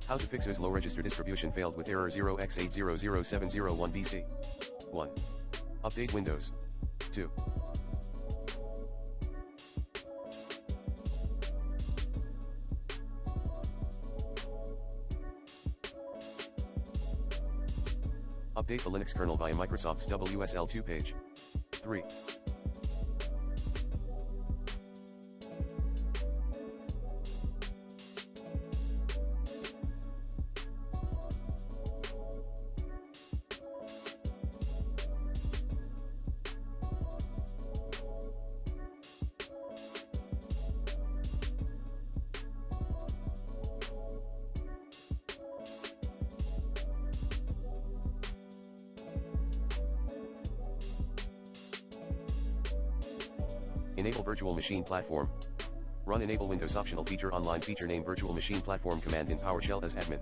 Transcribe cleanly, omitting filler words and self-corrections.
How to fix Wslregisterdistribution failed with error 0x800701bc. 1. Update Windows. 2. Update the Linux kernel via Microsoft's WSL2 page. 3. Enable Virtual Machine Platform. Run Enable Windows Optional Feature Online Feature Name Virtual Machine Platform command in PowerShell as admin.